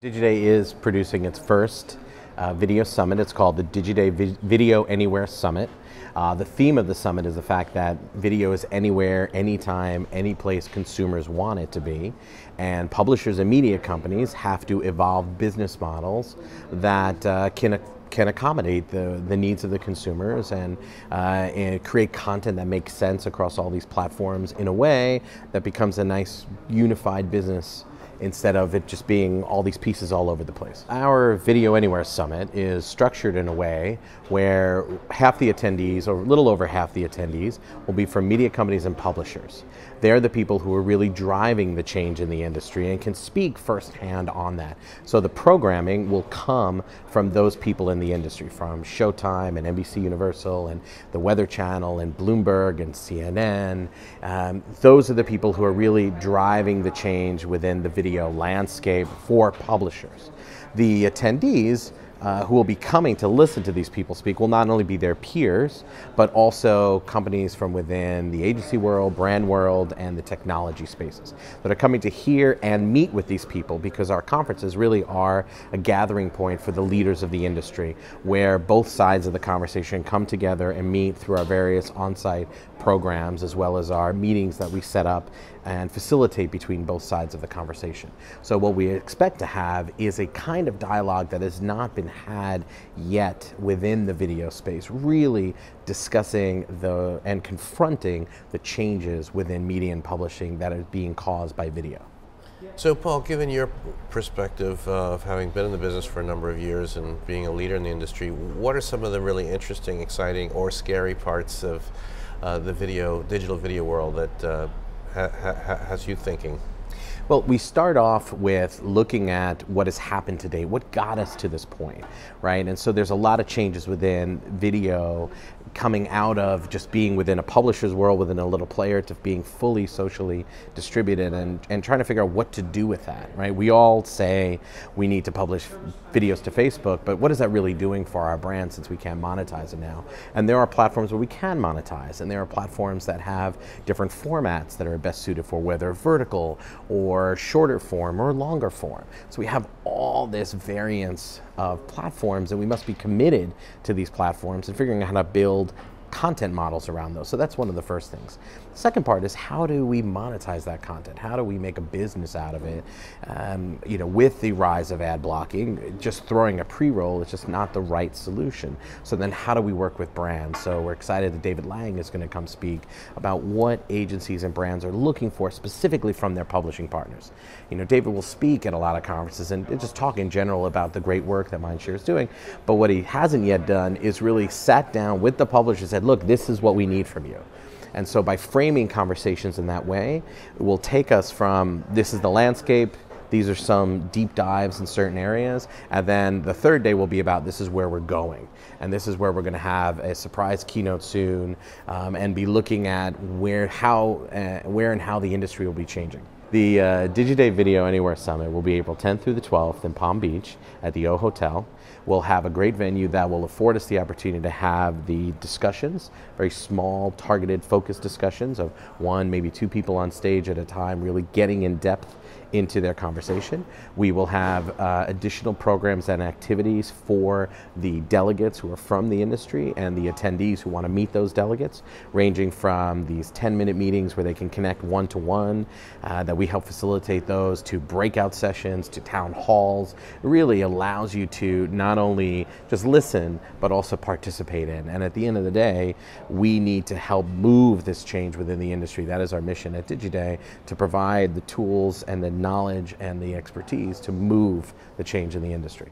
Digiday is producing its first video summit. It's called the Digiday Video Anywhere Summit. The theme of the summit is the fact that video is anywhere, anytime, any place consumers want it to be. And publishers and media companies have to evolve business models that can accommodate the needs of the consumers and create content that makes sense across all these platforms in a way that becomes a nice unified business instead of it just being all these pieces all over the place. Our Video Anywhere Summit is structured in a way where half the attendees, or a little over half the attendees, will be from media companies and publishers. They're the people who are really driving the change in the industry and can speak firsthand on that. So the programming will come from those people in the industry, from Showtime and NBC Universal and the Weather Channel and Bloomberg and CNN. Those are the people who are really driving the change within the video landscape for publishers. The attendees who will be coming to listen to these people speak will not only be their peers, but also companies from within the agency world, brand world, and the technology spaces that are coming to hear and meet with these people, because our conferences really are a gathering point for the leaders of the industry, where both sides of the conversation come together and meet through our various on-site programs, as well as our meetings that we set up and facilitate between both sides of the conversation. So what we expect to have is a kind of dialogue that has not been had yet within the video space, really discussing and confronting the changes within media and publishing that are being caused by video. So Paul, given your perspective of having been in the business for a number of years and being a leader in the industry, what are some of the really interesting, exciting, or scary parts of the digital video world that has you thinking? Well, we start off with looking at what has happened today, what got us to this point, right? And so there's a lot of changes within video coming out of just being within a publisher's world, within a little player, to being fully socially distributed and trying to figure out what to do with that, right? We all say we need to publish videos to Facebook, but what is that really doing for our brand since we can't monetize it now? And there are platforms where we can monetize, and there are platforms that have different formats that are best suited for whether vertical or shorter form or longer form. So we have all this variance of platforms, and we must be committed to these platforms and figuring out how to build content models around those. So that's one of the first things. The second part is, how do we monetize that content? How do we make a business out of it? With the rise of ad blocking, just throwing a pre-roll is just not the right solution. So then how do we work with brands? So we're excited that David Lang is going to come speak about what agencies and brands are looking for specifically from their publishing partners. David will speak at a lot of conferences and just talk in general about the great work that Mindshare is doing, but what he hasn't yet done is really sat down with the publishers and said, look, this is what we need from you. And so by framing conversations in that way, it will take us from, this is the landscape, these are some deep dives in certain areas, and then the third day will be about, this is where we're going. And this is where we're going to have a surprise keynote soon, and be looking at where and how the industry will be changing. The Digiday Video Anywhere Summit will be April 10th through the 12th in Palm Beach at the O Hotel. We'll have a great venue that will afford us the opportunity to have the discussions, very small, targeted, focused discussions of one, maybe two people on stage at a time, really getting in depth into their conversation. We will have additional programs and activities for the delegates who are from the industry and the attendees who want to meet those delegates, ranging from these 10-minute meetings where they can connect one-to-one, that we help facilitate those, to breakout sessions, to town halls. It really allows you to not only just listen, but also participate in. And at the end of the day, we need to help move this change within the industry. That is our mission at Digiday, to provide the tools and the knowledge and the expertise to move the change in the industry.